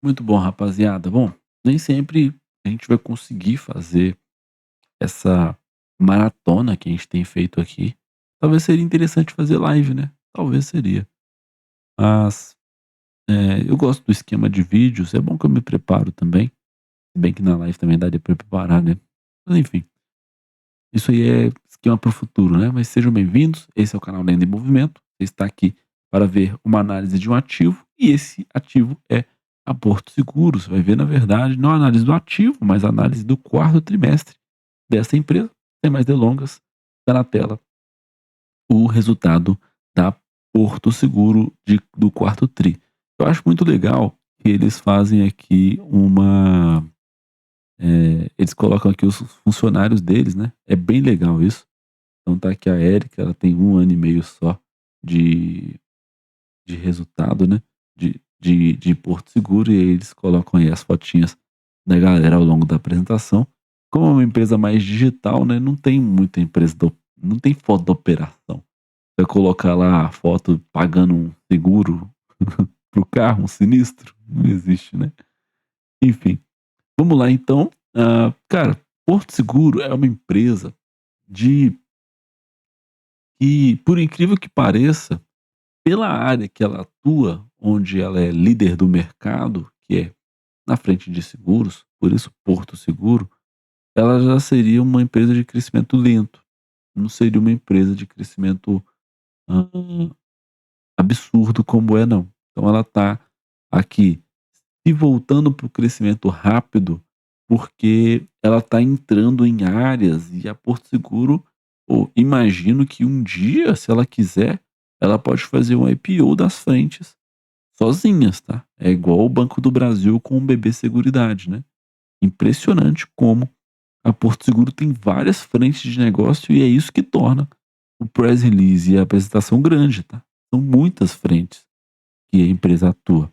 Muito bom, rapaziada. Bom, nem sempre a gente vai conseguir fazer essa maratona que a gente tem feito aqui. Talvez seria interessante fazer live, né? Talvez seria. Mas eu gosto do esquema de vídeos. É bom que eu me preparo também. Se bem que na live também daria pra preparar, né? Mas enfim, isso aí é esquema para o futuro, né? Mas sejam bem-vindos. Esse é o canal Lenda em Movimento. Você está aqui para ver uma análise de um ativo. E esse ativo é a Porto Seguro. Você vai ver, na verdade, não a análise do ativo, mas a análise do quarto trimestre dessa empresa. Sem mais delongas, está na tela o resultado da Porto Seguro do quarto tri. Eu acho muito legal que eles fazem aqui eles colocam aqui os funcionários deles, né? É bem legal isso. Então tá aqui a Érica, ela tem 1 ano e meio só de, de resultado, né? De Porto Seguro, e aí eles colocam aí as fotinhas da galera ao longo da apresentação. Como é uma empresa mais digital, né? Não tem muita não tem foto da operação. Vai colocar lá a foto pagando um seguro pro carro, um sinistro? Não existe, né? Enfim, vamos lá então. Cara, Porto Seguro é uma empresa de que, por incrível que pareça, pela área que ela atua, onde ela é líder do mercado, que é na frente de seguros, por isso Porto Seguro, ela já seria uma empresa de crescimento lento, não seria uma empresa de crescimento hã, absurdo como é não. Então ela está aqui se voltando para o crescimento rápido, porque ela está entrando em áreas, e a Porto Seguro, imagino que um dia, se ela quiser, ela pode fazer um IPO das frentes sozinhas, tá? É igual o Banco do Brasil com o BB Seguridade, né? Impressionante como a Porto Seguro tem várias frentes de negócio, e é isso que torna o press release e a apresentação grande, tá? São muitas frentes que a empresa atua.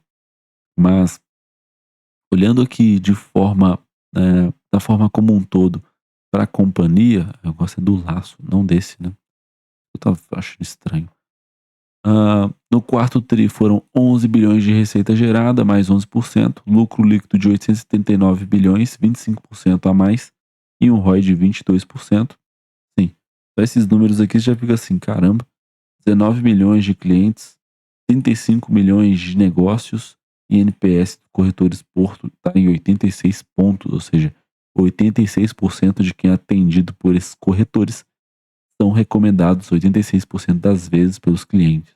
Mas olhando aqui da forma como um todo para a companhia, eu gosto é do laço, não desse, né? Eu tava achando estranho. No quarto tri foram 11 bilhões de receita gerada, mais 11%, lucro líquido de 879 bilhões, 25% a mais, e um ROI de 22%. Sim, só esses números aqui já fica assim, caramba, 19 milhões de clientes, 35 milhões de negócios, e NPS do Corretores Porto está em 86 pontos, ou seja, 86% de quem é atendido por esses corretores são recomendados 86% das vezes pelos clientes.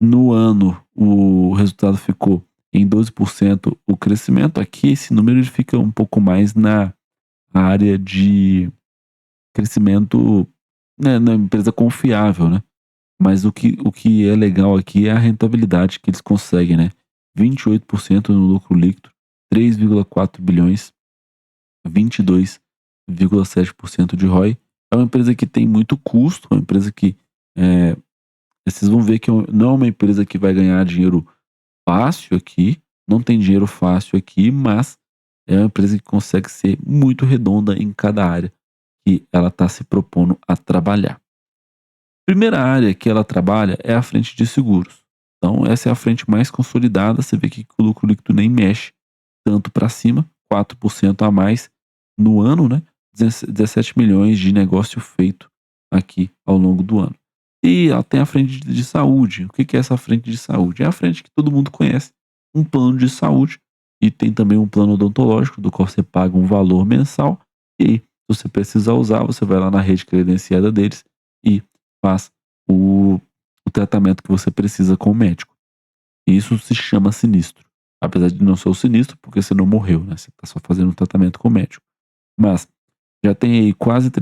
No ano, o resultado ficou em 12% o crescimento. Aqui esse número ele fica um pouco mais na área de crescimento, né, na empresa confiável, né? Mas o que é legal aqui é a rentabilidade que eles conseguem, né? 28% no lucro líquido, 3,4 bilhões, 22,7% de ROI. É uma empresa que tem muito custo, uma empresa que vocês vão ver que não é uma empresa que vai ganhar dinheiro fácil aqui, não tem dinheiro fácil aqui, mas é uma empresa que consegue ser muito redonda em cada área que ela está se propondo a trabalhar. Primeira área que ela trabalha é a frente de seguros. Então, essa é a frente mais consolidada. Você vê que o lucro líquido nem mexe tanto para cima, 4% a mais no ano, né? 17 milhões de negócio feito aqui ao longo do ano. E ela tem a frente de saúde. O que é essa frente de saúde? É a frente que todo mundo conhece, um plano de saúde, e tem também um plano odontológico, do qual você paga um valor mensal, e aí, se você precisar usar, você vai lá na rede credenciada deles e faz o, o tratamento que você precisa com o médico. E isso se chama sinistro. Apesar de não ser o sinistro, porque você não morreu, né? Você está só fazendo um tratamento com o médico. Mas já tem aí quase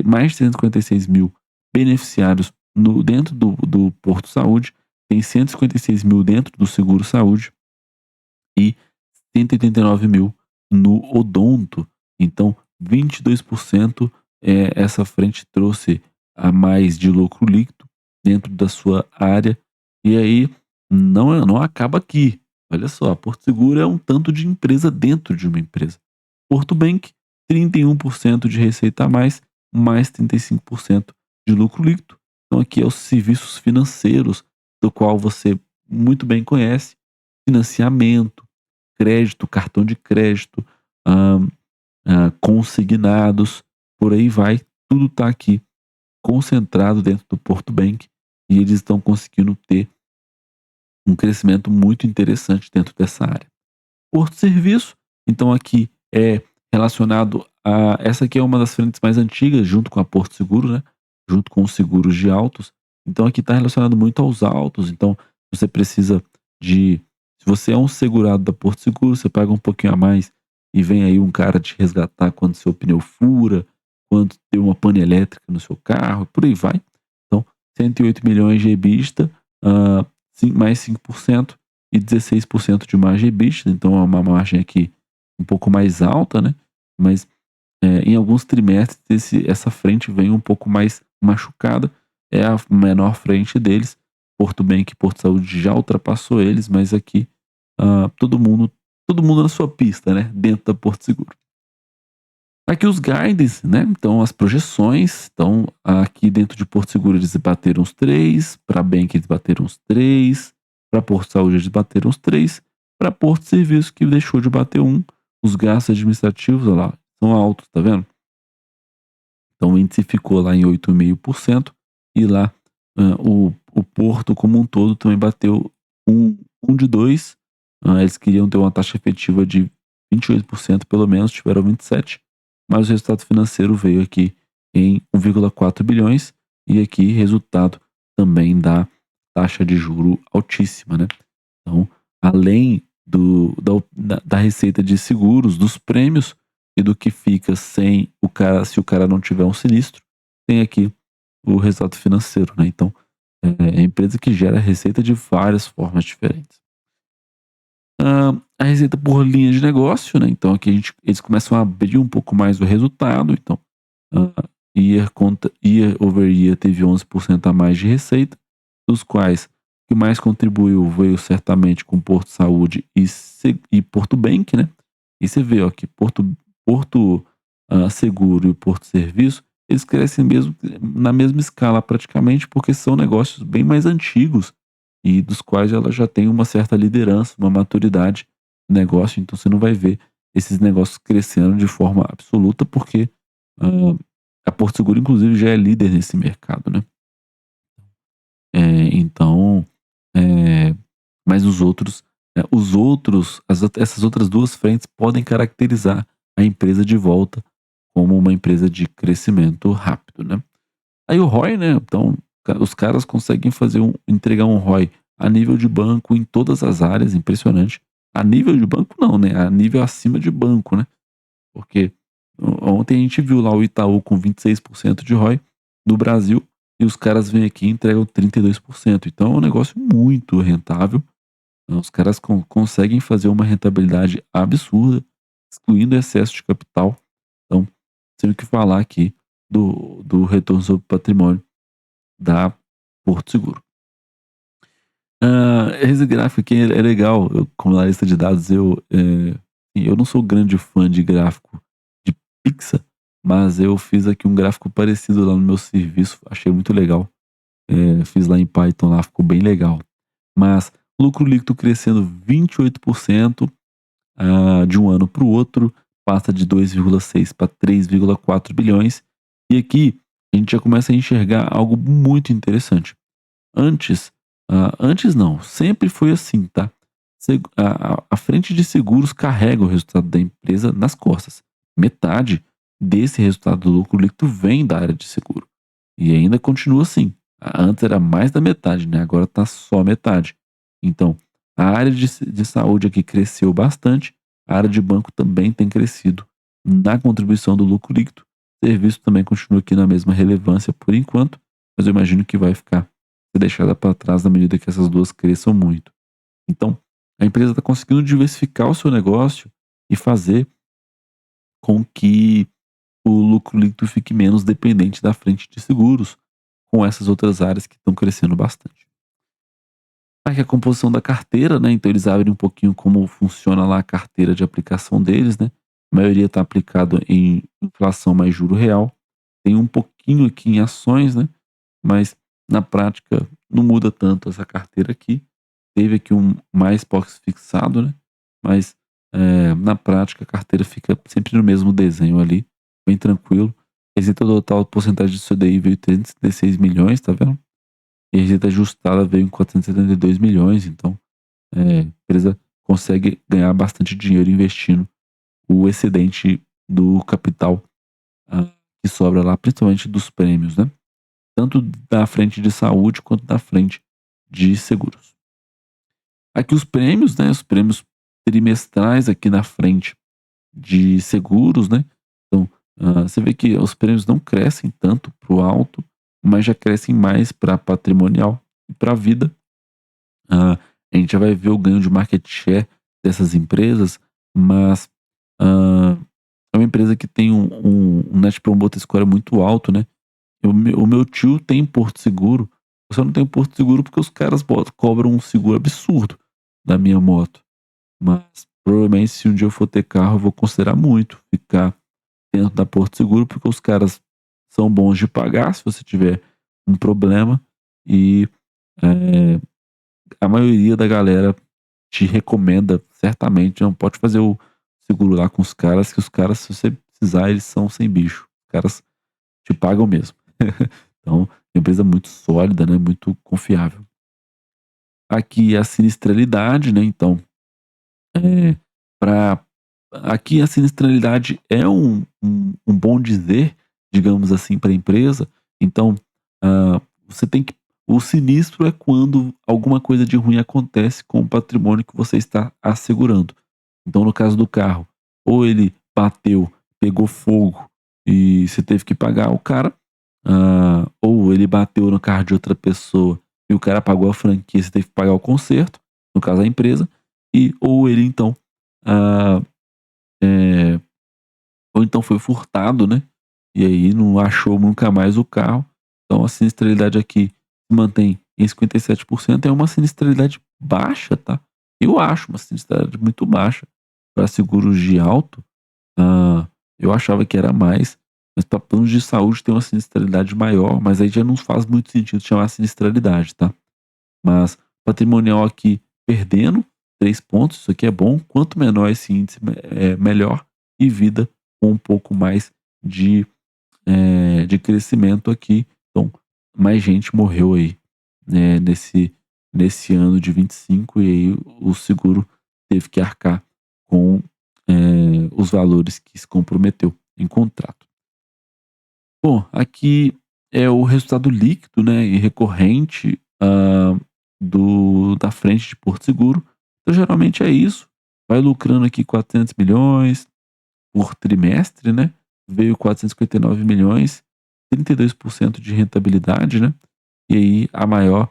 mais de 356 mil beneficiários dentro do Porto Saúde, tem 156 mil dentro do Seguro Saúde e 189 mil no Odonto. Então, 22% essa frente trouxe a mais de lucro líquido dentro da sua área. E aí, não acaba aqui. Olha só, a Porto Seguro é um tanto de empresa dentro de uma empresa. Porto Bank, 31% de receita a mais, mais 35% de lucro líquido. Então aqui é os serviços financeiros, do qual você muito bem conhece, financiamento, crédito, cartão de crédito, hã, consignados, por aí vai, tudo está aqui concentrado dentro do Porto Bank e eles estão conseguindo ter um crescimento muito interessante dentro dessa área. Porto Serviço, então aqui é relacionado a essa aqui é uma das frentes mais antigas junto com a Porto Seguro, né, junto com os seguros de autos, então aqui está relacionado muito aos autos, então você precisa de se você é um segurado da Porto Seguro, você paga um pouquinho a mais e vem aí um cara te resgatar quando seu pneu fura, quando tem uma pane elétrica no seu carro, por aí vai. Então, 108 milhões de EBITDA, mais 5% e 16% de margem EBITDA, então é uma margem aqui um pouco mais alta, né? Mas em alguns trimestres essa frente vem um pouco mais machucada, é a menor frente deles. Porto Bank e Porto Saúde já ultrapassou eles, mas aqui todo mundo na sua pista, né? Dentro da Porto Seguro. Aqui os guides, né? Então as projeções. Então aqui dentro de Porto Seguro eles bateram os 3, para Bank eles bateram os 3, para Porto Saúde eles bateram os 3, para Porto Serviço que deixou de bater um. Os gastos administrativos, olha lá, são altos, tá vendo? Então o índice ficou lá em 8,5% e lá o Porto como um todo também bateu um de 2. Eles queriam ter uma taxa efetiva de 28% pelo menos, tiveram 27%, mas o resultado financeiro veio aqui em 1,4 bilhões e aqui resultado também da taxa de juro altíssima, né? Então, além da receita de seguros, dos prêmios e do que fica sem o cara, se o cara não tiver um sinistro, tem aqui o resultado financeiro, né? Então, é a empresa que gera receita de várias formas diferentes. A receita por linha de negócio, né? Então aqui eles começam a abrir um pouco mais o resultado. Então, year over year teve 11% a mais de receita, dos quais o que mais contribuiu veio certamente com Porto Saúde e Porto Bank, né? E você vê ó, que Porto Seguro e Porto Serviço, eles crescem mesmo na mesma escala praticamente, porque são negócios bem mais antigos e dos quais ela já tem uma certa liderança, uma maturidade no negócio, então você não vai ver esses negócios crescendo de forma absoluta, porque a Porto Seguro, inclusive, já é líder nesse mercado, né? Então, mas essas outras duas frentes podem caracterizar a empresa de volta como uma empresa de crescimento rápido, né? Aí o ROI, né? Então, os caras conseguem entregar um ROI a nível de banco em todas as áreas, impressionante. A nível de banco não, né? A nível acima de banco, né? Porque ontem a gente viu lá o Itaú com 26% de ROI no Brasil e os caras vêm aqui e entregam 32%. Então é um negócio muito rentável. Os caras conseguem fazer uma rentabilidade absurda, excluindo excesso de capital. Então, tenho que falar aqui do retorno sobre patrimônio da Porto Seguro. Esse gráfico aqui é legal. Como analista de dados, eu não sou grande fã de gráfico de Pixar, mas eu fiz aqui um gráfico parecido lá no meu serviço, achei muito legal. Fiz lá em Python, lá ficou bem legal. Mas lucro líquido crescendo 28% de um ano para o outro, passa de 2,6 para 3,4 bilhões. E aqui a gente já começa a enxergar algo muito interessante. Antes não, sempre foi assim, tá? A frente de seguros carrega o resultado da empresa nas costas. Metade desse resultado do lucro líquido vem da área de seguro. E ainda continua assim. Antes era mais da metade, né? Agora tá só metade. Então, a área de saúde aqui cresceu bastante, a área de banco também tem crescido na contribuição do lucro líquido. O serviço também continua aqui na mesma relevância por enquanto, mas eu imagino que vai ficar deixada para trás na medida que essas duas cresçam muito. Então, a empresa está conseguindo diversificar o seu negócio e fazer com que o lucro líquido fique menos dependente da frente de seguros, com essas outras áreas que estão crescendo bastante. Aqui a composição da carteira, né? Então eles abrem um pouquinho como funciona lá a carteira de aplicação deles, né? A maioria está aplicado em inflação mais juro real. Tem um pouquinho aqui em ações, né? Mas na prática não muda tanto essa carteira aqui. Teve aqui um mais pós fixado, né? Mas Na prática a carteira fica sempre no mesmo desenho ali, bem tranquilo. Receita total, porcentagem de CDI veio 336 milhões, tá vendo? E a receita ajustada veio em 472 milhões, então, a empresa consegue ganhar bastante dinheiro investindo o excedente do capital, ah, que sobra lá, principalmente dos prêmios, né? Tanto da frente de saúde quanto da frente de seguros. Aqui os prêmios, né? Os prêmios trimestrais aqui na frente de seguros, né? Então, você vê que os prêmios não crescem tanto para o alto, mas já crescem mais para patrimonial e para a vida. A gente já vai ver o ganho de market share dessas empresas, mas é uma empresa que tem um Net Promoter Score muito alto, né? O meu tio tem Porto Seguro. Eu só não tenho Porto Seguro porque os caras cobram um seguro absurdo da minha moto. Mas provavelmente se um dia eu for ter carro, eu vou considerar muito ficar dentro da Porto Seguro, porque os caras são bons de pagar se você tiver um problema e eh, a maioria da galera te recomenda certamente, não pode fazer o seguro lá com os caras, que os caras, se você precisar, eles são sem bicho. Os caras te pagam mesmo. Então, é uma empresa muito sólida, né? Muito confiável. Aqui a sinistralidade, né? Então, é, para aqui a sinistralidade é um bom dizer, digamos assim, para a empresa. Então, você tem que. O sinistro é quando alguma coisa de ruim acontece com o patrimônio que você está assegurando. Então, no caso do carro, ou ele bateu, pegou fogo e você teve que pagar o cara, ou ele bateu no carro de outra pessoa e o cara pagou a franquia, você teve que pagar o conserto, no caso a empresa, ou ele então, ah, é, ou então foi furtado, né? E aí não achou nunca mais o carro. Então a sinistralidade aqui se mantém em 57%, é uma sinistralidade baixa, tá? Eu acho uma sinistralidade muito baixa para seguros de alto. Ah, eu achava que era mais, mas para planos de saúde tem uma sinistralidade maior, mas aí já não faz muito sentido chamar sinistralidade, tá? Mas patrimonial aqui perdendo 3 pontos, isso aqui é bom. Quanto menor esse índice, melhor. E vida com um pouco mais de crescimento aqui. Então, mais gente morreu aí, né, nesse ano de 25, e aí o seguro teve que arcar com os valores que se comprometeu em contrato. Bom, aqui é o resultado líquido, né, e recorrente, da frente de Porto Seguro. Então, geralmente é isso. Vai lucrando aqui 400 milhões por trimestre, né? Veio 459 milhões, 32% de rentabilidade, né? E aí a maior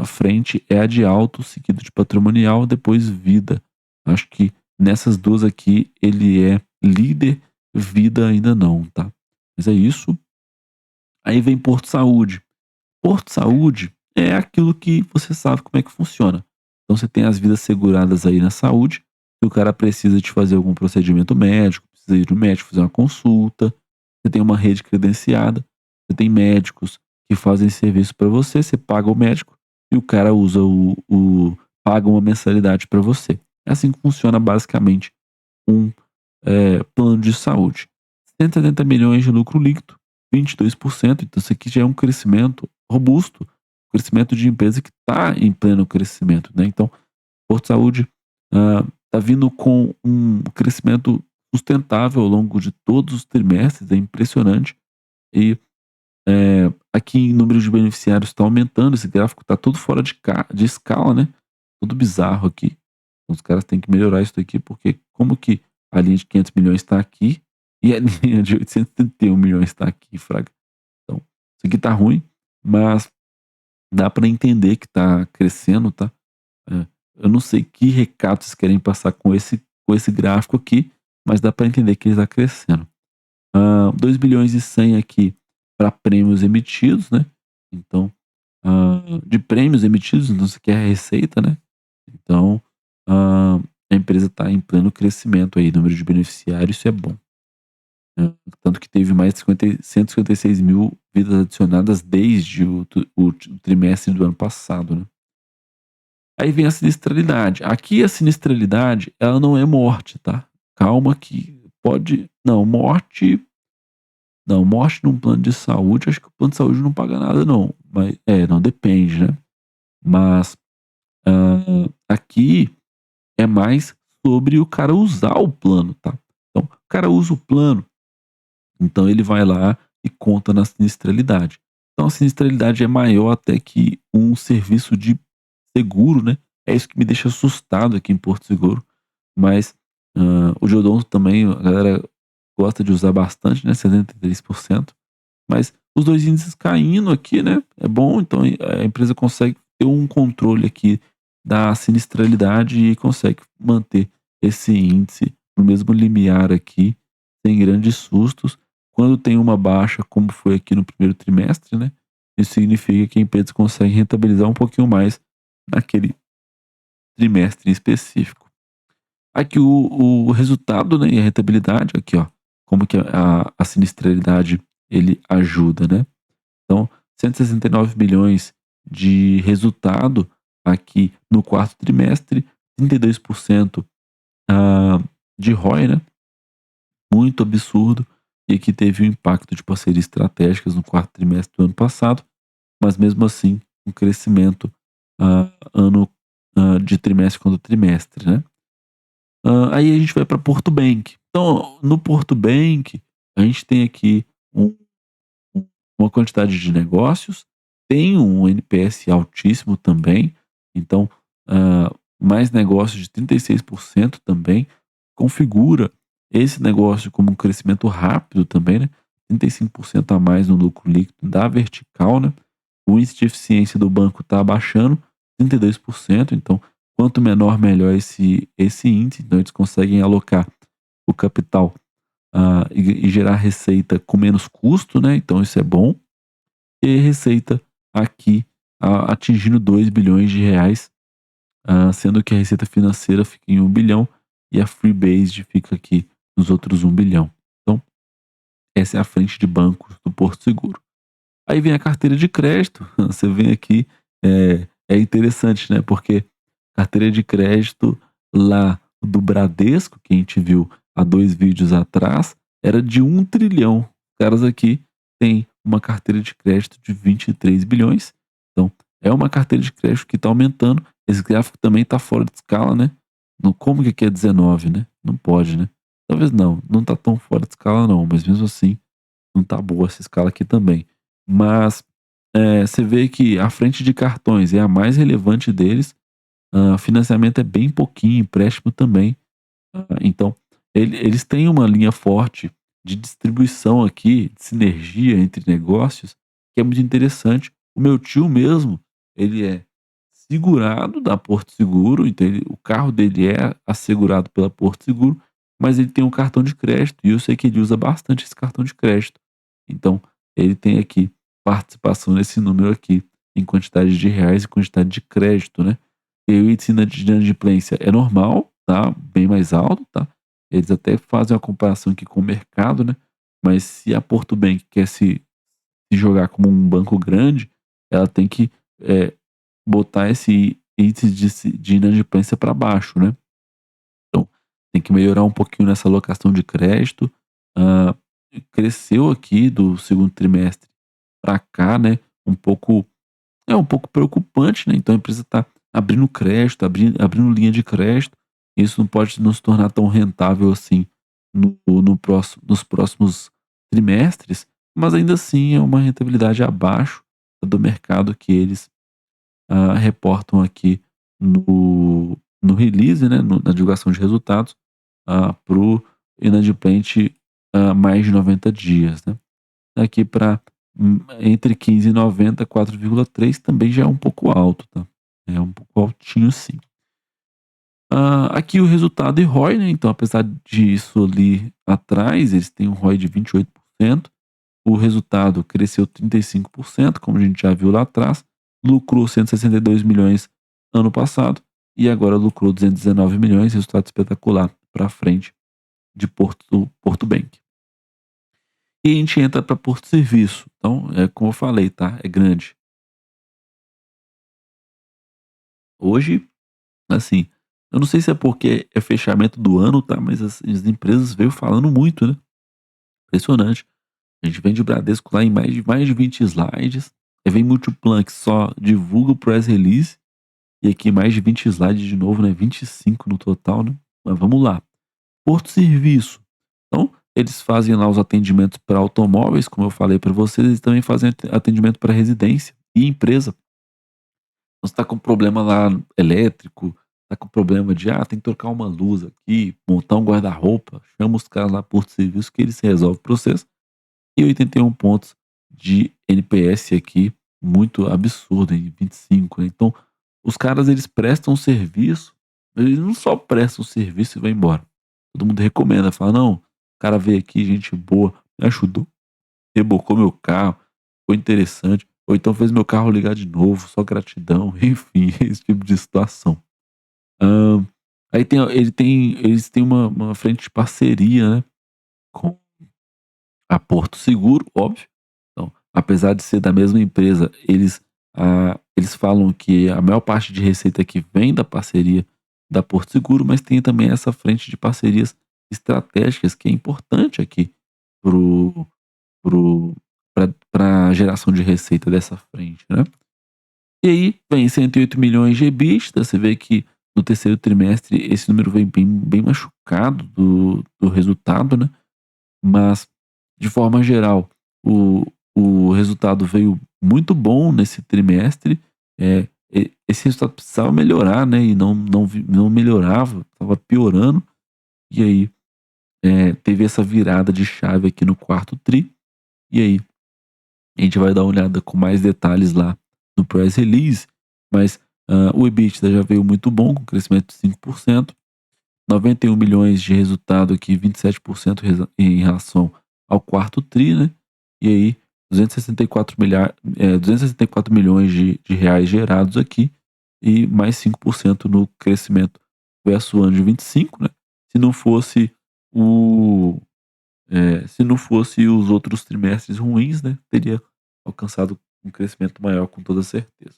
frente é a de alto, seguido de patrimonial, depois vida. Acho que nessas duas aqui ele é líder, vida ainda não, tá? Mas é isso. Aí vem Porto Saúde. Porto Saúde é aquilo que você sabe como é que funciona. Então você tem as vidas seguradas aí na saúde, se o cara precisa de fazer algum procedimento médico, precisa ir no médico fazer uma consulta, você tem uma rede credenciada, você tem médicos que fazem serviço para você, você paga o médico e o cara usa paga uma mensalidade para você. É assim que funciona basicamente um plano de saúde. 170 milhões de lucro líquido, 22%. Então, isso aqui já é um crescimento robusto, crescimento de empresa que está em pleno crescimento, né? Então, Porto Saúde está vindo com um crescimento sustentável ao longo de todos os trimestres, é impressionante. E aqui em número de beneficiários está aumentando, esse gráfico está todo fora de escala, né? Tudo bizarro aqui. Então, os caras têm que melhorar isso aqui, porque como que a linha de 500 milhões está aqui e a linha de 831 milhões está aqui, fraga? Então, isso aqui tá ruim, mas dá para entender que tá crescendo, tá? Eu não sei que recado vocês querem passar com esse gráfico aqui, mas dá para entender que ele está crescendo. 2 bilhões e 100 aqui para prêmios emitidos, né? Então, de prêmios emitidos, então isso aqui é a receita, né? Então, a empresa está em pleno crescimento aí, número de beneficiários, isso é bom, né? Tanto que teve mais de 156 mil vidas adicionadas desde o trimestre do ano passado, né? Aí vem a sinistralidade. Aqui a sinistralidade, ela não é morte, tá? Calma que pode não, morte num plano de saúde, acho que o plano de saúde não paga nada não, mas não, depende, né. Mas, aqui é mais sobre o cara usar o plano, tá. Então, o cara usa o plano, então ele vai lá e conta na sinistralidade. Então a sinistralidade é maior até que um serviço de seguro, né. É isso que me deixa assustado aqui em Porto Seguro, mas, o Geodonto também a galera gosta de usar bastante, né, 73%, mas os 2 índices caindo aqui, né, é bom, então a empresa consegue ter um controle aqui da sinistralidade e consegue manter esse índice no mesmo limiar aqui, sem grandes sustos. Quando tem uma baixa, como foi aqui no primeiro trimestre, né, isso significa que a empresa consegue rentabilizar um pouquinho mais naquele trimestre em específico. Aqui o resultado, né, e a rentabilidade, aqui ó, como que a sinistralidade ele ajuda, né. Então, 169 milhões de resultado aqui no quarto trimestre, 32%, ah, de ROI, né, muito absurdo, e que teve um impacto de parcerias estratégicas no quarto trimestre do ano passado, mas mesmo assim um crescimento, ano de trimestre contra trimestre, né. Aí a gente vai para Porto Bank. Então, no Porto Bank, a gente tem aqui um uma quantidade de negócios, tem um NPS altíssimo também, então, mais negócios de 36% também, configura esse negócio como um crescimento rápido também, né, 35% a mais no lucro líquido da vertical, né. O índice de eficiência do banco está abaixando, 32%, então quanto menor melhor esse índice, então eles conseguem alocar o capital, e gerar receita com menos custo, né, então isso é bom. E receita aqui, atingindo 2 bilhões de reais, sendo que a receita financeira fica em 1 bilhão e a Freebased fica aqui nos outros 1 bilhão. Então, essa é a frente de bancos do Porto Seguro. Aí vem a carteira de crédito, você vem aqui, é interessante, né, porque carteira de crédito lá do Bradesco, que a gente viu há 2 vídeos atrás, era de 1 trilhão. Os caras aqui têm uma carteira de crédito de 23 bilhões, então é uma carteira de crédito que está aumentando. Esse gráfico também está fora de escala, né. No como que aqui é 19, né, não pode, né. Talvez não está tão fora de escala não, mas mesmo assim não tá boa essa escala aqui também. Mas, você vê que a frente de cartões é a mais relevante deles, financiamento é bem pouquinho, empréstimo também. Então, eles têm uma linha forte de distribuição aqui, de sinergia entre negócios, que é muito interessante. O meu tio mesmo, ele é segurado da Porto Seguro, então o carro dele é assegurado pela Porto Seguro, mas ele tem um cartão de crédito e eu sei que ele usa bastante esse cartão de crédito. Então, ele tem aqui participação nesse número aqui, em quantidade de reais e quantidade de crédito, né. E aí o índice de inadimplência é normal, tá, bem mais alto, tá. Eles até fazem uma comparação aqui com o mercado, né, mas se a Porto Bank quer se jogar como um banco grande, ela tem que, eh, botar esse índice de inadimplência para baixo, né. Então, tem que melhorar um pouquinho nessa alocação de crédito. Hã, cresceu aqui do segundo trimestre para cá, né, um pouco um pouco preocupante, né, então a empresa está abrindo crédito, abrindo linha de crédito, isso não pode não se tornar tão rentável assim nos próximos trimestres, mas ainda assim é uma rentabilidade abaixo do mercado que eles, reportam aqui no release, né, na divulgação de resultados, para o inadimplente, mais de 90 dias, né. Aqui para entre 15 e 90, 4,3 também já é um pouco alto, tá. É um pouco altinho sim. Aqui o resultado e ROI, né, então apesar disso ali atrás, eles têm um ROI de 28%, o resultado cresceu 35%, como a gente já viu lá atrás, lucrou 162 milhões ano passado e agora lucrou 219 milhões, resultado espetacular para frente de Porto Bank. E a gente entra para Porto Serviço, então, como eu falei, tá, é grande. Hoje, assim, eu não sei se é porque é fechamento do ano, tá, mas as empresas veio falando muito, né, impressionante. A gente vem de Bradesco lá em mais de 20 slides, aí vem Multiplan que só divulga o press release, e aqui mais de 20 slides de novo, né, 25 no total, né. Mas vamos lá. Porto Serviço. Então, eles fazem lá os atendimentos para automóveis, como eu falei para vocês, eles também fazem atendimento para residência e empresa. Então, você tá com problema lá elétrico, tá com problema de, tem que trocar uma luz aqui, montar um guarda-roupa, chama os caras lá Porto Serviço que eles resolvem o processo. E 81 pontos de NPS aqui, muito absurdo, em 25, né. Então, os caras eles prestam serviço, eles não só prestam serviço e vai embora. Todo mundo recomenda, fala: "Não, o cara veio aqui, gente boa, me ajudou, rebocou meu carro, foi interessante, ou então fez meu carro ligar de novo, só gratidão", enfim, esse tipo de situação. Hã, aí eles têm uma frente de parceria, né, com a Porto Seguro, óbvio. Então, apesar de ser da mesma empresa, eles falam que a maior parte de receita aqui vem da parceria da Porto Seguro, mas tem também essa frente de parcerias estratégicas que é importante aqui para a geração de receita dessa frente, né. E aí vem 108 milhões de EBITDA, você vê que no terceiro trimestre esse número vem bem machucado do resultado, né. Mas, de forma geral, o o resultado veio muito bom nesse trimestre, esse resultado precisava melhorar, né, e não melhorava, estava piorando, e aí, teve essa virada de chave aqui no quarto tri, e aí a gente vai dar uma olhada com mais detalhes lá no press release, mas, o EBITDA já veio muito bom, com crescimento de 5%. 91 milhões de resultado aqui, 27% em relação ao quarto tri, né, e aí 264 milhões de reais gerados aqui, e mais 5% no crescimento versus o ano de 25, né. Se não fosse o se não fosse os outros trimestres ruins, né, teria alcançado um crescimento maior com toda certeza.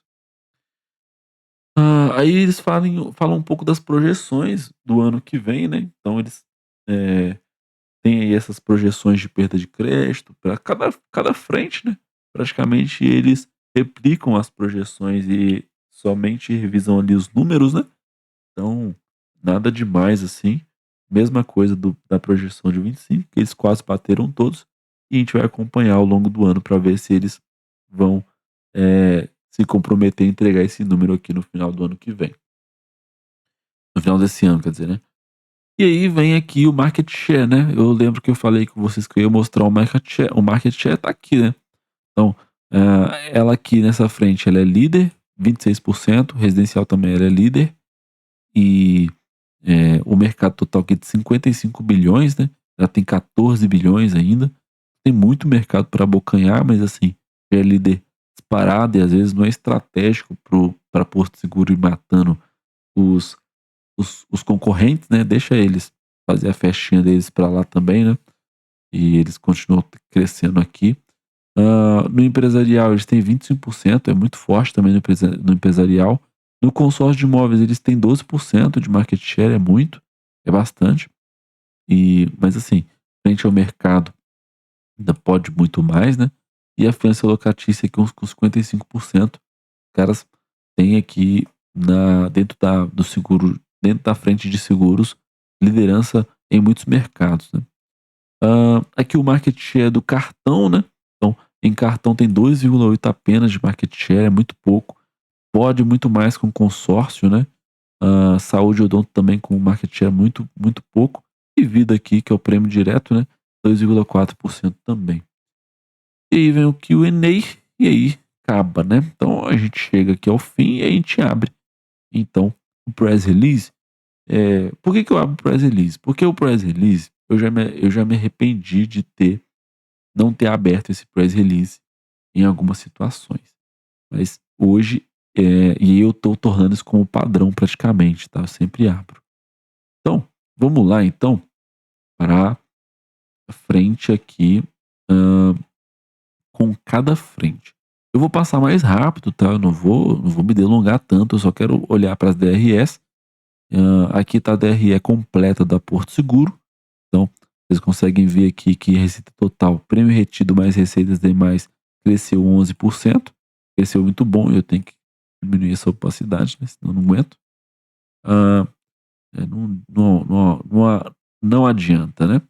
Aí eles falam um pouco das projeções do ano que vem, né, então eles, eh tem aí essas projeções de perda de crédito para cada frente, né. Praticamente eles replicam as projeções e somente revisam ali os números, né. Então, nada demais assim. Mesma coisa da projeção de 25, que eles quase bateram todos, e a gente vai acompanhar ao longo do ano para ver se eles vão, se comprometer a entregar esse número aqui no final do ano que vem. No final desse ano, quer dizer, né. E aí vem aqui o market share, né. Eu lembro que eu falei com vocês que eu ia mostrar o market share tá aqui, né. Então, ela aqui nessa frente ela é líder, 26%, residencial também ela é líder, e, o mercado total aqui de 55 bilhões, né, ela tem 14 bilhões ainda. Tem muito mercado para abocanhar, mas assim, é líder disparado e às vezes não é estratégico para Porto Seguro ir matando os os concorrentes, né, deixa eles fazer a festinha deles para lá também, né, e eles continuam crescendo aqui. No empresarial eles têm 25%, é muito forte também no empresarial. No consórcio de imóveis eles têm 12% de market share, é muito, é bastante. Mas assim, frente ao mercado ainda pode muito mais, né. E a fiança locatícia aqui uns com 55%. Os caras têm aqui dentro do seguro, dentro da frente de seguros, liderança em muitos mercados, né. Aqui o market share do cartão, né, então em cartão tem 2,8 apenas de market share, é muito pouco, pode muito mais com consórcio, né. Saúde e odonto também com market share muito pouco, e vida aqui, que é o prêmio direto, né, 2,4% também. E aí vem o Q&A, e aí acaba, né. Então a gente chega aqui ao fim e a gente abre, então, o press release. Por que que eu abro o press release? Porque o press release, eu já me arrependi de não ter aberto esse press release em algumas situações. Mas hoje, e eu tô tornando isso como padrão praticamente, tá, eu sempre abro. Então, vamos lá então para a frente aqui, hã, com cada frente. Eu vou passar mais rápido, tá? Eu não vou me delongar tanto, eu só quero olhar para as DREs. Aqui está a DRE completa da Porto Seguro. Então, vocês conseguem ver aqui que receita total, prêmio retido mais receitas demais, cresceu 11%. Cresceu muito bom, eu tenho que diminuir essa opacidade, né? Senão eu não aguento. Ah, não adianta, né?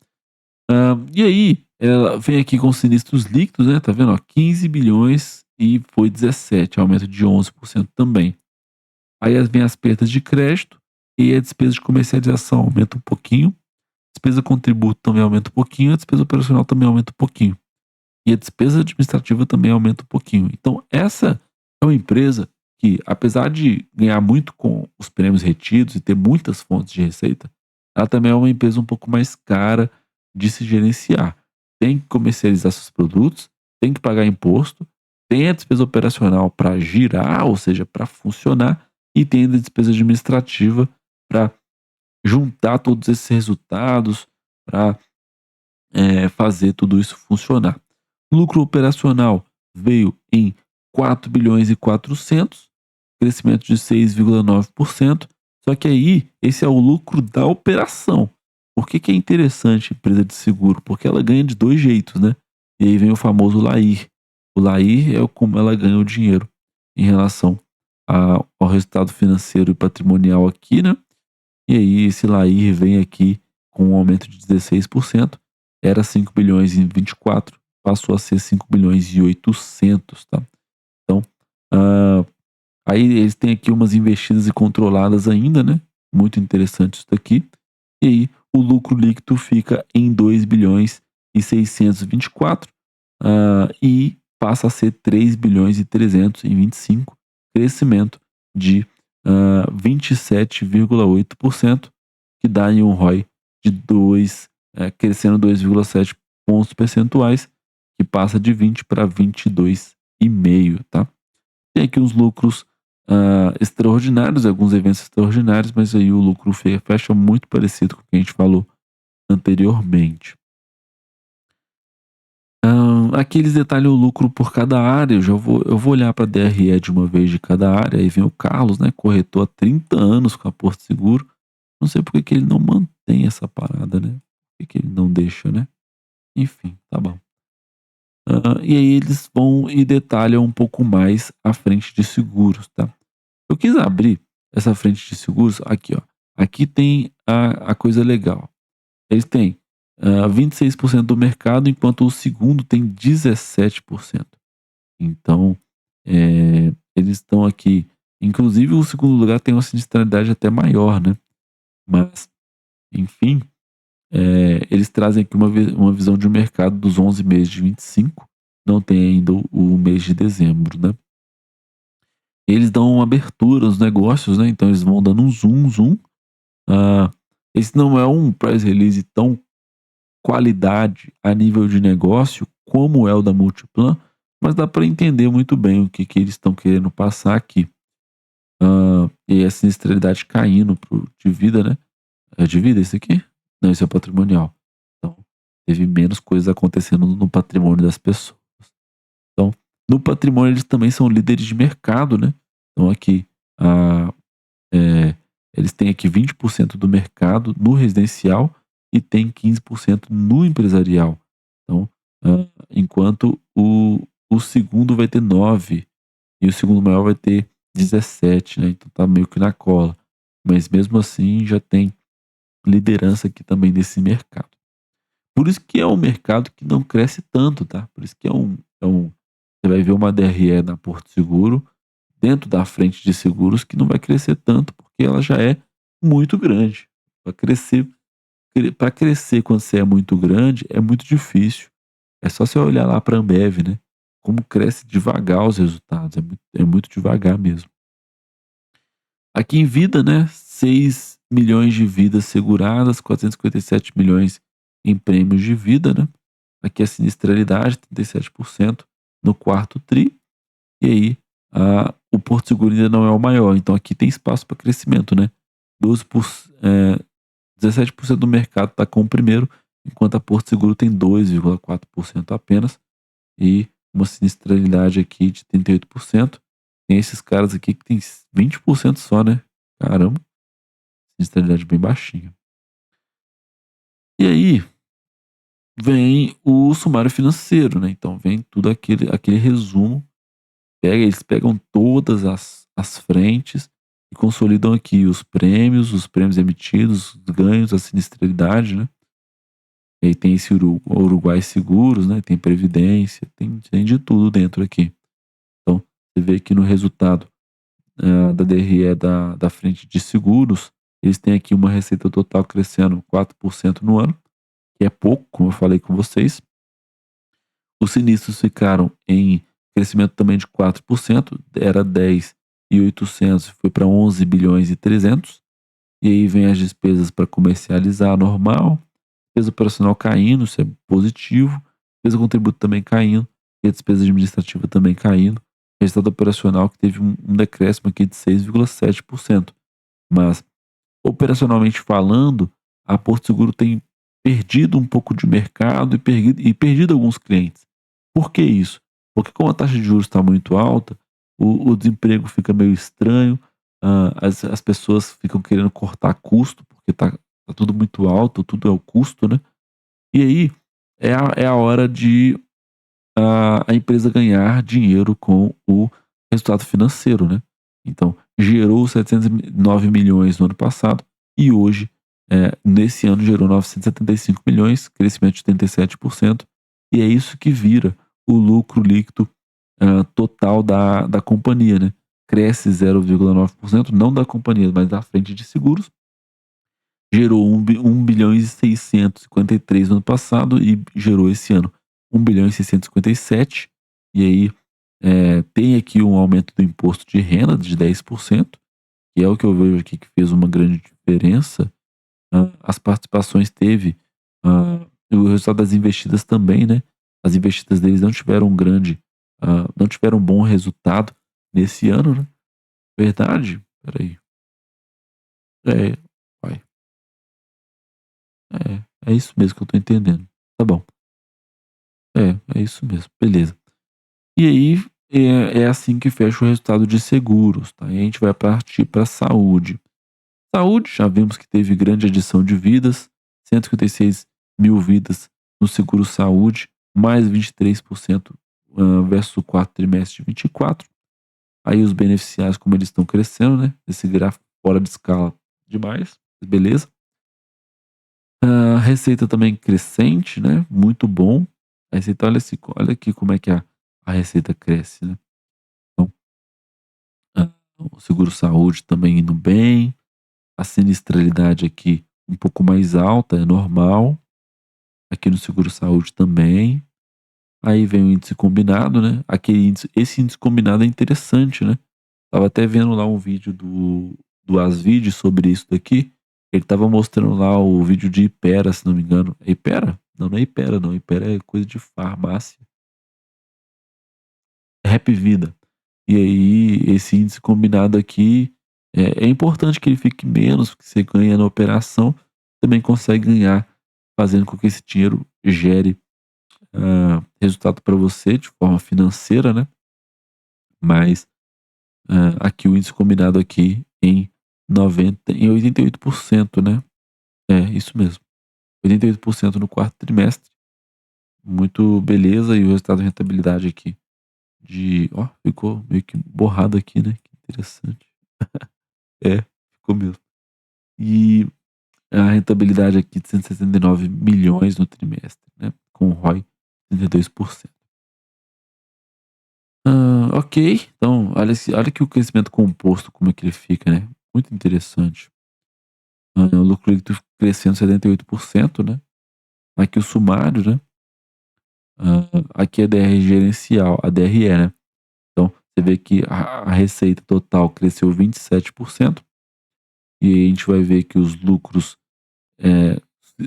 E aí, ela vem aqui com sinistros líquidos, né? Tá vendo? Ó, 15 bilhões e foi 17, aumento de 11% também. Aí vem as perdas de crédito e a despesa de comercialização aumenta um pouquinho. Despesa com tributo também aumenta um pouquinho, a despesa operacional também aumenta um pouquinho. E a despesa administrativa também aumenta um pouquinho. Então, essa é uma empresa que, apesar de ganhar muito com os prêmios retidos e ter muitas fontes de receita, ela também é uma empresa um pouco mais cara de se gerenciar. Tem que comercializar seus produtos, tem que pagar imposto, tem a despesa operacional para girar, ou seja, para funcionar, e tem a despesa administrativa para juntar todos esses resultados, para fazer tudo isso funcionar. O lucro operacional veio em 4 bilhões e 400, crescimento de 6,9%. Só que aí, esse é o lucro da operação. Por que que é interessante a empresa de seguro? Porque ela ganha de dois jeitos, né? E aí vem o famoso LAIR. O LAIR é como ela ganha o dinheiro em relação ao resultado financeiro e patrimonial aqui, né? E aí esse LAIR vem aqui com um aumento de 16%. Era 5 bilhões em 24, passou a ser 5 bilhões e 800, tá? Então, ah, aí eles têm aqui umas investidas e controladas ainda, né? Muito interessante isso daqui. E aí o lucro líquido fica em 2 bilhões e 624, e passa a ser 3 bilhões e 325, crescimento de 27,8%, que dá em um ROI de 2, crescendo 2,7 pontos percentuais, que passa de 20 para 22,5, tá? Tem aqui uns lucros extraordinários, alguns eventos extraordinários, mas aí o lucro fecha muito parecido com o que a gente falou anteriormente. Aqui eles detalham o lucro por cada área. Eu vou olhar para a DRE de uma vez de cada área. Aí vem o Carlos, né, corretor há 30 anos com a Porto Seguro. Não sei por que que ele não mantém essa parada, né? Por que que ele não deixa, né? Enfim, tá bom. E aí eles vão e detalham um pouco mais a frente de seguros, tá? Eu quis abrir essa frente de seguros aqui, ó. Aqui tem a coisa legal. Eles têm 26% do mercado, enquanto o segundo tem 17%. Então, eles estão aqui. Inclusive, o segundo lugar tem uma sinistralidade até maior, né? Mas, enfim, eles trazem aqui uma visão de um mercado dos 11 meses de 25. Não tem ainda o mês de dezembro, né? Eles dão uma abertura aos negócios, né? Então, eles vão dando um zoom. Esse não é um press release tão qualidade a nível de negócio como é o da Multiplan, mas dá para entender muito bem o que que eles estão querendo passar aqui. E a sinistralidade caindo de vida, né? É de vida esse aqui? Não, esse é o patrimonial. Então, teve menos coisas acontecendo no patrimônio das pessoas. Então, no patrimônio eles também são líderes de mercado, né? Então aqui, eles têm aqui 20% do mercado no residencial e tem 15% no empresarial. Então, enquanto o segundo vai ter 9 e o segundo maior vai ter 17, né? Então tá meio que na cola. Mas mesmo assim já tem liderança aqui também nesse mercado. Por isso que é um mercado que não cresce tanto, tá? Por isso que você vai ver uma DRE na Porto Seguro, dentro da frente de seguros, que não vai crescer tanto, porque ela já é muito grande. Para crescer quando você é muito grande, é muito difícil. É só você olhar lá para a Ambev, né? Como cresce devagar os resultados, é muito devagar mesmo. Aqui em vida, né? 6 milhões de vidas seguradas, 457 milhões em prêmios de vida, né? Aqui a sinistralidade, 37% no quarto tri. E aí, o Porto Seguro ainda não é o maior, então aqui tem espaço para crescimento, né? 17% do mercado está com o primeiro, enquanto a Porto Seguro tem 2,4% apenas. E uma sinistralidade aqui de 38%. Tem esses caras aqui que tem 20% só, né? Caramba, sinistralidade bem baixinha. E aí vem o sumário financeiro, né? Então vem tudo aquele resumo. Eles pegam todas as frentes e consolidam aqui os prêmios emitidos, os ganhos, a sinistralidade, né? E aí tem esse Uruguai Seguros, né? Tem Previdência, tem de tudo dentro aqui. Então, você vê que no resultado da DRE da frente de seguros, eles têm aqui uma receita total crescendo 4% no ano, que é pouco, como eu falei com vocês. Os sinistros ficaram em crescimento também de 4%, era 10.800, foi para 11 bilhões e 300. E aí vem as despesas para comercializar normal, despesa operacional caindo, isso é positivo, despesa contributo também caindo, e a despesa administrativa também caindo. Resultado operacional que teve um decréscimo aqui de 6,7%. Mas, operacionalmente falando, a Porto Seguro tem perdido um pouco de mercado e perdido alguns clientes. Por que isso? Porque como a taxa de juros está muito alta, o desemprego fica meio estranho, as pessoas ficam querendo cortar custo, porque tá tudo muito alto, tudo é o custo, né? E aí é a hora de a empresa ganhar dinheiro com o resultado financeiro, né? Então, gerou 709 milhões no ano passado e hoje, nesse ano, gerou 975 milhões, crescimento de 37%, e é isso que vira o lucro líquido total da companhia, né? Cresce 0,9%, não da companhia, mas da frente de seguros. Gerou 1 bilhão e 653 no ano passado e gerou esse ano 1 bilhão e 657. E aí tem aqui um aumento do imposto de renda de 10%, que é o que eu vejo aqui que fez uma grande diferença. As participações teve, o resultado das investidas também, né? As investidas deles não tiveram não tiveram um bom resultado nesse ano, né? Verdade? Peraí. É, vai. É isso mesmo que eu tô entendendo. Tá bom. É isso mesmo. Beleza. E aí, é assim que fecha o resultado de seguros, tá? E a gente vai partir para saúde. Saúde, já vimos que teve grande adição de vidas, 156 mil vidas no seguro saúde, mais 23% versus o quarto trimestre de 24. Aí os beneficiários, como eles estão crescendo, né? Esse gráfico fora de escala demais, beleza. A receita também crescente, né? Muito bom. A receita, olha aqui como é que a receita cresce, né? Então, ah, o seguro saúde também indo bem, a sinistralidade aqui um pouco mais alta, é normal. Aqui no seguro saúde também. Aí vem o índice combinado, né? Esse índice combinado é interessante, né? Tava até vendo lá um vídeo do Asvide sobre isso daqui. Ele tava mostrando lá o vídeo de Ipera, se não me engano. É Ipera? Não, não é Ipera, não. Ipera é coisa de farmácia. Rap Vida. E aí, esse índice combinado aqui, é importante que ele fique menos, porque você ganha na operação, também consegue ganhar fazendo com que esse dinheiro gere resultado para você de forma financeira, né? Mas aqui o índice combinado aqui em 88%, né? É, isso mesmo. 88% no quarto trimestre. Muito beleza. E o resultado de rentabilidade aqui ó, ficou meio que borrado aqui, né? Que interessante. É, ficou mesmo. E a rentabilidade aqui de 169 milhões no trimestre, né? Com o ROI 32%. Ok, então olha aqui o crescimento composto, como é que ele fica, né? Muito interessante. O lucro líquido crescendo 78%, né? Aqui o sumário, né? Aqui a DR gerencial, a DRE, né? Então, você vê que a receita total cresceu 27%, e aí a gente vai ver que os lucros, eh,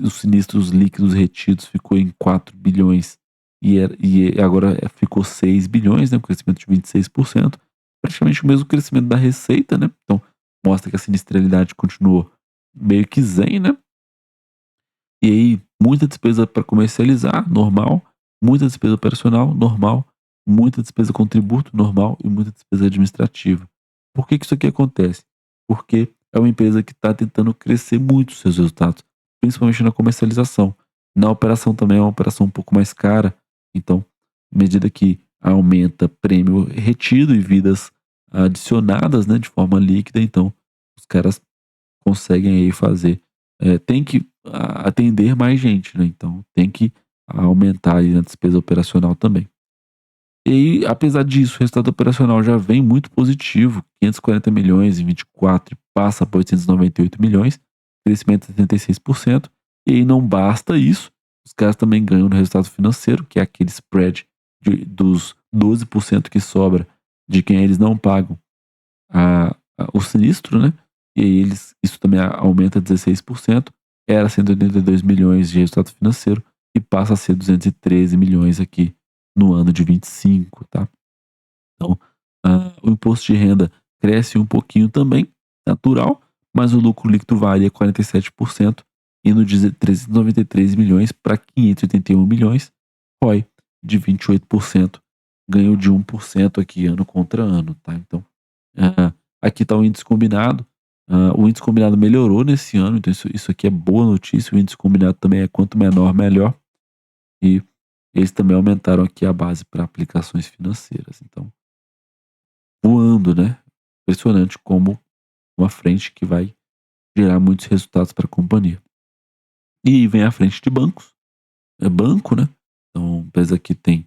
os sinistros líquidos retidos ficou em 4 bilhões e agora ficou 6 bilhões, né? Um crescimento de 26%, praticamente o mesmo crescimento da receita, né? Então, mostra que a sinistralidade continuou meio que zen, né? E aí, muita despesa para comercializar, normal. Muita despesa operacional, normal. muita despesa com tributo normal e muita despesa administrativa. Por que que isso aqui acontece? Porque é uma empresa que está tentando crescer muito os seus resultados, principalmente na comercialização. Na operação também é uma operação um pouco mais cara, então, à medida que aumenta prêmio retido e vidas adicionadas, né, de forma líquida, então os caras conseguem aí fazer, tem que atender mais gente, né, então tem que aumentar aí a despesa operacional também. E aí, apesar disso, o resultado operacional já vem muito positivo, 540 milhões em 24 e passa para 898 milhões, crescimento de 76%. E aí não basta isso, os caras também ganham no resultado financeiro, que é aquele spread dos 12% que sobra de quem eles não pagam o sinistro, né? E aí isso também aumenta 16%, era 182 milhões de resultado financeiro e passa a ser 213 milhões aqui no ano de 25, tá? Então, o imposto de renda cresce um pouquinho também, natural, mas o lucro líquido varia 47%, indo de 393 milhões para 581 milhões, ROI de 28%, ganho de 1% aqui ano contra ano, tá? Então, aqui está o índice combinado. O índice combinado melhorou nesse ano, então isso aqui é boa notícia. O índice combinado também é quanto menor, melhor. E eles também aumentaram aqui a base para aplicações financeiras. Então, voando, né? Impressionante como uma frente que vai gerar muitos resultados para a companhia. E vem a frente de bancos. É banco, né? Então, empresa que tem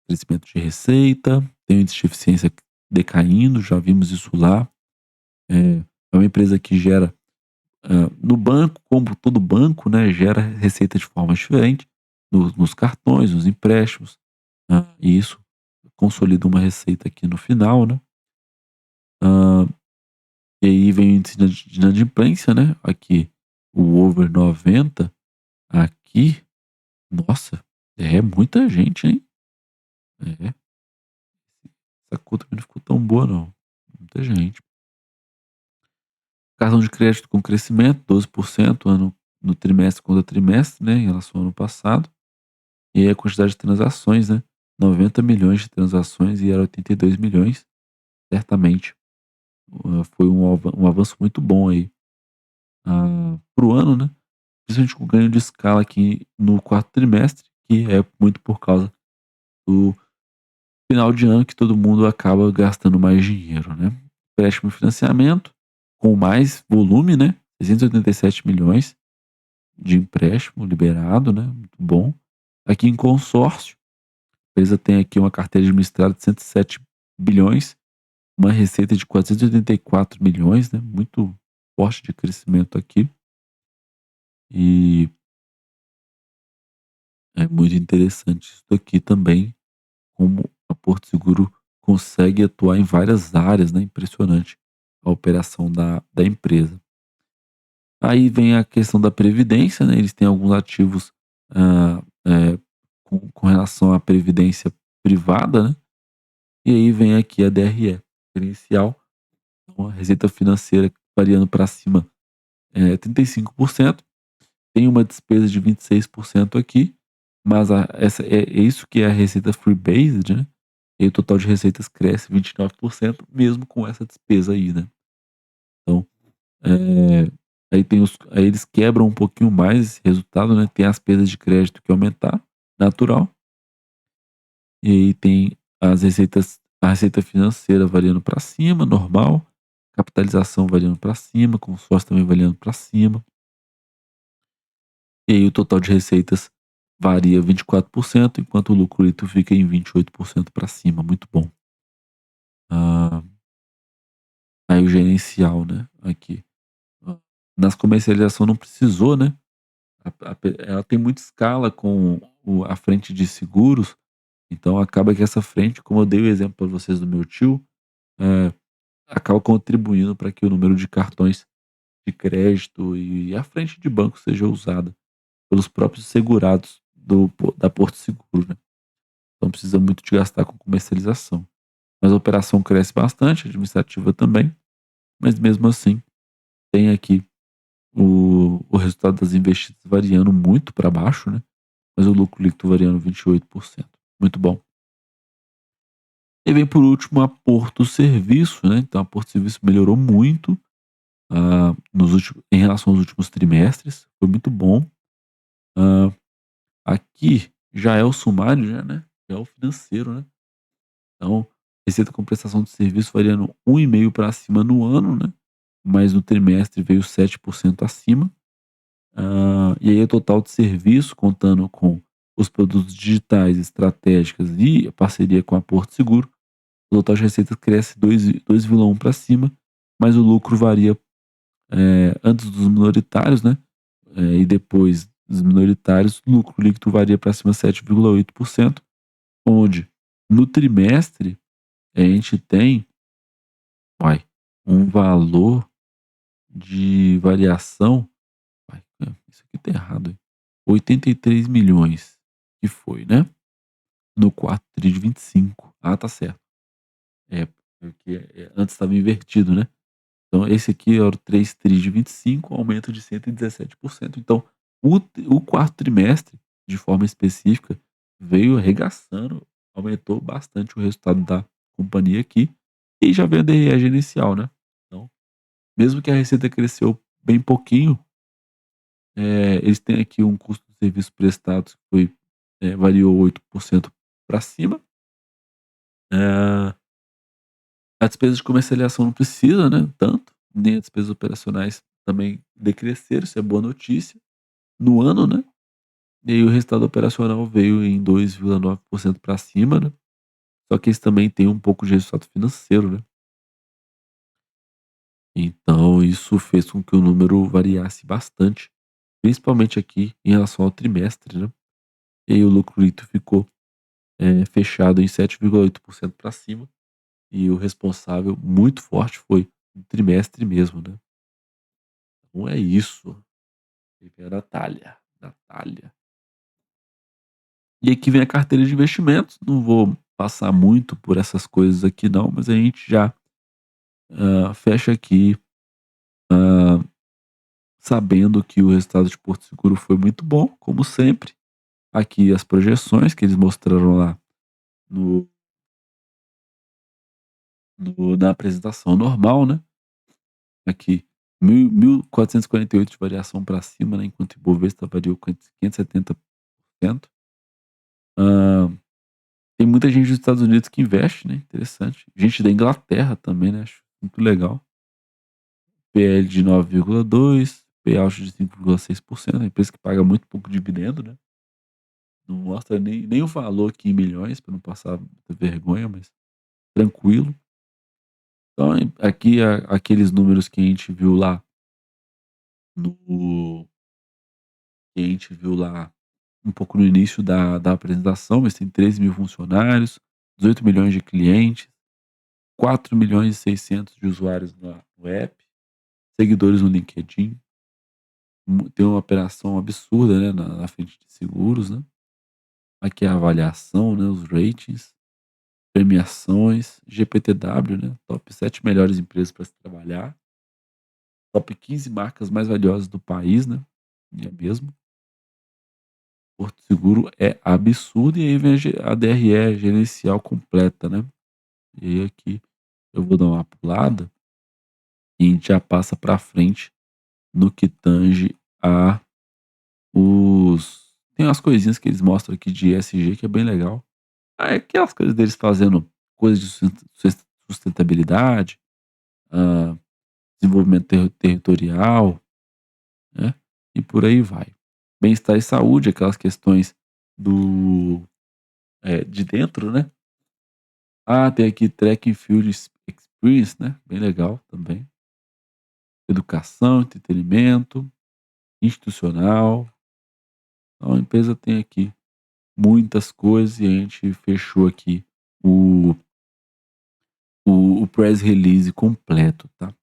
crescimento de receita, tem o índice de eficiência decaindo, já vimos isso lá. É uma empresa que gera, no banco, como todo banco, né, gera receita de forma diferente, nos cartões, nos empréstimos, e isso consolida uma receita aqui no final, né. Hã, e aí vem o índice de inadimplência, né, aqui o over 90, aqui, nossa, é muita gente, hein. É, essa cor também não ficou tão boa não, muita gente. Cartão de crédito com crescimento, 12% ano no trimestre contra trimestre, né, em relação ao ano passado. E aí a quantidade de transações, né, 90 milhões de transações e era 82 milhões, certamente, foi um avanço muito bom aí, para o ano, né, principalmente com o ganho de escala aqui no quarto trimestre, que é muito por causa do final de ano que todo mundo acaba gastando mais dinheiro, né. Empréstimo e financiamento, com mais volume, né, 687 milhões de empréstimo liberado, né, muito bom. Aqui em consórcio, a empresa tem aqui uma carteira administrada de 107 bilhões, uma receita de 484 milhões, né, muito forte de crescimento aqui. E é muito interessante isso aqui também, como a Porto Seguro consegue atuar em várias áreas, né, impressionante a operação da empresa. Aí vem a questão da previdência, né, eles têm alguns ativos, com relação à previdência privada, né, e aí vem aqui a DRE, gerencial, então a receita financeira variando para cima, 35%, tem uma despesa de 26% aqui, mas essa é isso que é a receita free based, né, e aí o total de receitas cresce 29% mesmo com essa despesa aí, né. Então, aí eles quebram um pouquinho mais esse resultado, né, tem as perdas de crédito que aumentar, natural, e aí tem a receita financeira variando para cima, normal, capitalização variando para cima, consórcio também variando para cima. E aí o total de receitas varia 24%, enquanto o lucro líquido fica em 28% para cima, muito bom. Ah, aí o gerencial, né, aqui. Ah, nas comercialização não precisou, né, ela tem muita escala com a frente de seguros, então acaba que essa frente, como eu dei o exemplo para vocês do meu tio, eh, acaba contribuindo para que o número de cartões de crédito e a frente de banco seja usada pelos próprios segurados da Porto Seguro, né. Não precisa muito de gastar com comercialização. Mas a operação cresce bastante, a administrativa também, mas mesmo assim tem aqui o resultado das investidas variando muito para baixo, né, mas o lucro líquido variando 28%. Muito bom. E vem por último a Porto Serviço, né, então a Porto Serviço melhorou muito, nos últimos em relação aos últimos trimestres, foi muito bom. Hã, aqui já é o sumário já, né, já é o financeiro, né. Então, receita com prestação de serviço variando 1,5 para cima no ano, né, mas no trimestre veio 7% acima. E aí o total de serviço, contando com os produtos digitais estratégicas e a parceria com a Porto Seguro, o total de receita cresce 2,1 para cima, mas o lucro varia, antes dos minoritários, né, e depois dos minoritários, o lucro líquido varia para cima 7,8%, onde no trimestre a gente tem, uai, um valor de variação, uai, isso aqui tá errado, hein, 83 milhões que foi, né, no quarto tri de 25. Ah, tá certo. É, porque, antes estava invertido, né. Então esse aqui era o 3 tri de 25, aumento de 117%. Então o quarto trimestre, de forma específica, veio arregaçando, aumentou bastante o resultado da companhia aqui, e já veio a DRE gerencial, né. Então, mesmo que a receita cresceu bem pouquinho, eles têm aqui um custo de serviços prestados que foi, variou 8% para cima. Eh, a despesa de comercialização não precisa, né, tanto, nem as despesas operacionais também decresceram, isso é boa notícia, no ano, né. E aí o resultado operacional veio em 2,9% para cima, né, só que eles também têm um pouco de resultado financeiro, né. Então isso fez com que o número variasse bastante, principalmente aqui em relação ao trimestre, né. E aí o lucro líquido ficou, fechado em 7,8% para cima, e o responsável muito forte foi o trimestre mesmo, né. Então é isso. Aí vem a Natália, Natália. E aqui vem a carteira de investimentos, não vou passar muito por essas coisas aqui não, mas a gente já, fecha aqui, hã, sabendo que o resultado de Porto Seguro foi muito bom, como sempre. Aqui as projeções que eles mostraram lá no na apresentação normal, né. Aqui, 1.448 de variação para cima, né, enquanto o Ibovespa variou 570%. Hã, tem muita gente dos Estados Unidos que investe, né, interessante. Gente da Inglaterra também, né, acho muito legal. PL de 9,2, payout de 5,6%, uma empresa que paga muito pouco dividendo, né. Não mostra nem o valor aqui em milhões, para não passar muita vergonha, mas tranquilo. Então, aqui aqueles números que a gente viu lá no que a gente viu lá um pouco no início da apresentação, mas tem 13 mil funcionários, 18 milhões de clientes, 4,6 milhões de usuários no app, seguidores no LinkedIn, tem uma operação absurda, né, na frente de seguros, né. Aqui é a avaliação, né, os ratings, premiações, GPTW, né, top 7 melhores empresas para se trabalhar, top 15 marcas mais valiosas do país, né, e é mesmo. Porto Seguro é absurdo, e aí vem a DRE gerencial completa, né. E aí aqui eu vou dar uma pulada, e a gente já passa para frente no que tange a os tem umas coisinhas que eles mostram aqui de ESG que é bem legal. É aquelas coisas deles fazendo coisas de sustentabilidade, hã, desenvolvimento territorial, né, e por aí vai. Bem-estar e saúde, aquelas questões do de dentro, né. Tem aqui Track and Field Experience, né, bem legal também. Educação, entretenimento, institucional. Então a empresa tem aqui muitas coisas, e a gente fechou aqui o o press release completo, tá.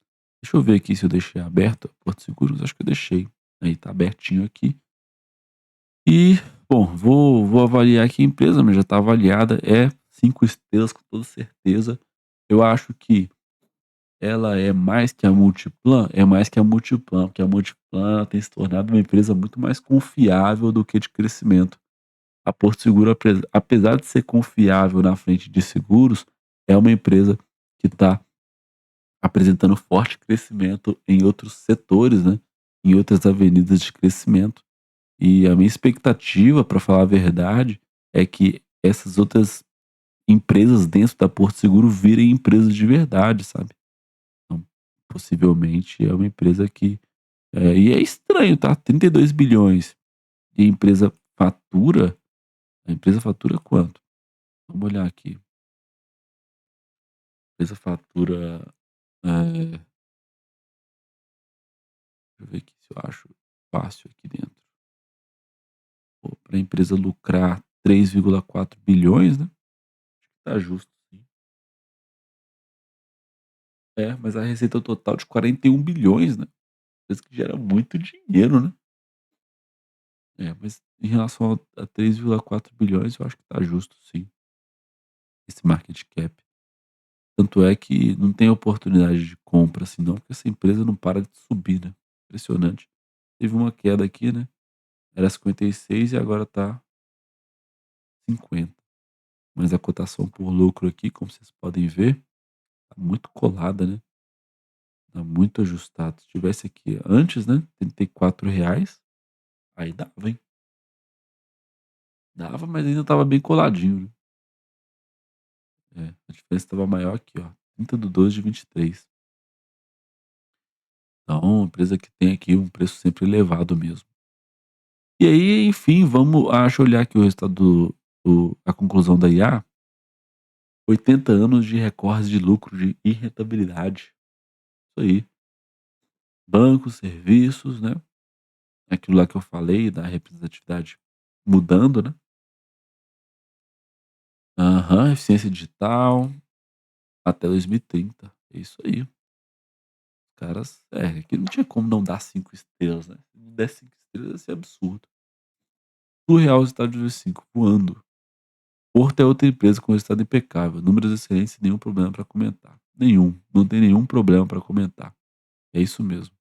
Deixa eu ver aqui se eu deixei aberto a Porto Seguro, acho que eu deixei. Aí tá abertinho aqui. E, bom, vou avaliar aqui a empresa, mas já está avaliada, é 5 estrelas com toda certeza. Eu acho que ela é mais que a Multiplan? É mais que a Multiplan, porque a Multiplan tem se tornado uma empresa muito mais confiável do que de crescimento. A Porto Seguro, apesar de ser confiável na frente de seguros, é uma empresa que está apresentando forte crescimento em outros setores, né, em outras avenidas de crescimento. E a minha expectativa, para falar a verdade, é que essas outras empresas dentro da Porto Seguro virem empresas de verdade, sabe. Então, possivelmente é uma empresa que e é estranho, tá, 32 bilhões e a empresa fatura quanto? Vamos olhar aqui. A empresa fatura, deixa eu ver aqui se eu acho fácil aqui dentro. Para a empresa lucrar 3,4 bilhões, né, tá justo sim. É, mas a receita total de 41 bilhões, né, coisa que gera muito dinheiro, né. É, mas em relação a 3,4 bilhões eu acho que tá justo sim, esse market cap. Tanto é que não tem oportunidade de compra assim não, porque essa empresa não para de subir, né, impressionante. Teve uma queda aqui, né, era 56 e agora tá 50. Mas a cotação por lucro aqui, como vocês podem ver, tá muito colada, né, tá muito ajustado. Se tivesse aqui antes, né, R$ 34, aí dava, hein. Dava, mas ainda estava bem coladinho, né. É, a diferença estava maior aqui, ó, 30/12/23. Então, uma empresa que tem aqui um preço sempre elevado mesmo. E aí, enfim, deixa eu olhar aqui o resultado a conclusão da IA, 80 anos de recordes de lucro e rentabilidade. Isso aí. Bancos, serviços, né, aquilo lá que eu falei da representatividade mudando, né. Aham, eficiência digital até 2030. É isso aí. Os caras aqui não tinha como não dar 5 estrelas, né. Se não der 5 estrelas ia ser absurdo. Surreal o resultado de V5, voando. Porto é outra empresa com resultado impecável, números excelentes e nenhum problema para comentar. Nenhum, não tem nenhum problema para comentar. É isso mesmo.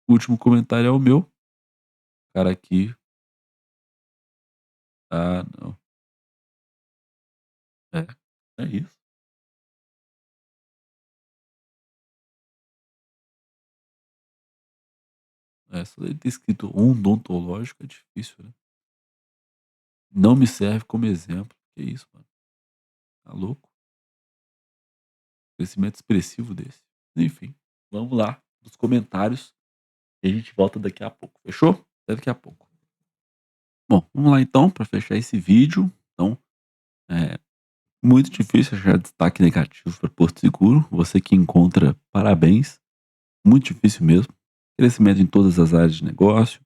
O último comentário é o meu, cara aqui não. É, é isso. Só dele ter escrito odontológico é difícil, né. Não me serve como exemplo. Que isso, mano, tá louco? Crescimento expressivo desse. Enfim, vamos lá nos comentários e a gente volta daqui a pouco, fechou? Até daqui a pouco. Bom, vamos lá então para fechar esse vídeo. Então, é muito difícil achar destaque negativo para Porto Seguro. Você que encontra, parabéns. Muito difícil mesmo. Crescimento em todas as áreas de negócio,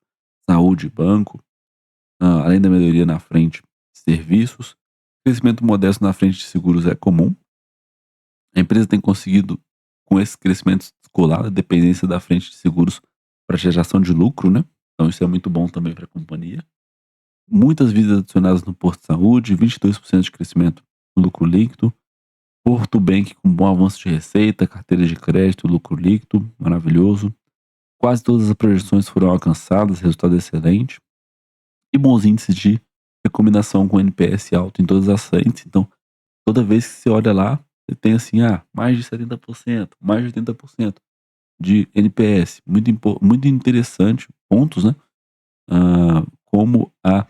saúde, banco, além da melhoria na frente, serviços. Crescimento modesto na frente de seguros é comum. A empresa tem conseguido, com esse crescimento, descolar a dependência da frente de seguros para geração de lucro, né? Então isso é muito bom também para a companhia. Muitas vidas adicionadas no Porto Saúde, 22% de crescimento no lucro líquido. Porto Bank com bom avanço de receita, carteira de crédito, lucro líquido, maravilhoso. Quase todas as projeções foram alcançadas, resultado excelente. E bons índices de recomendação com NPS alto em todas as frentes. Então, toda vez que você olha lá, você tem assim, mais de 70%, mais de 80% de NPS. Muito interessante, pontos, né? Como a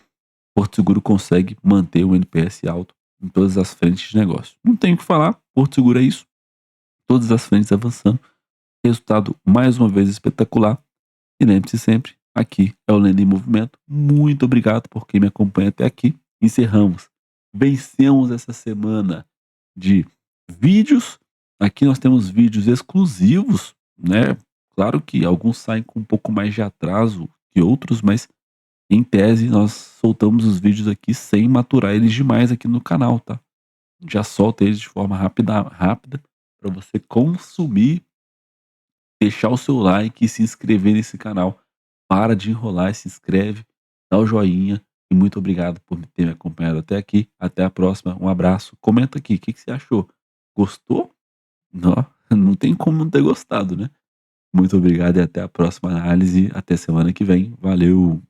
Porto Seguro consegue manter o NPS alto em todas as frentes de negócio. Não tenho o que falar, Porto Seguro é isso. Todas as frentes avançando. Resultado mais uma vez espetacular. E lembre-se sempre, aqui é o Lenda em Movimento. Muito obrigado por quem me acompanha até aqui. Encerramos. Vencemos essa semana de vídeos. Aqui nós temos vídeos exclusivos, né? Claro que alguns saem com um pouco mais de atraso que outros, mas em tese nós soltamos os vídeos aqui sem maturar eles demais aqui no canal, tá? Já solta eles de forma rápida para você consumir, deixar o seu like e se inscrever nesse canal. Para de enrolar, se inscreve, dá o joinha e muito obrigado por ter me acompanhado até aqui. Até a próxima, um abraço. Comenta aqui, o que que você achou? Gostou? Não, não tem como não ter gostado, né? Muito obrigado e até a próxima análise. Até semana que vem. Valeu!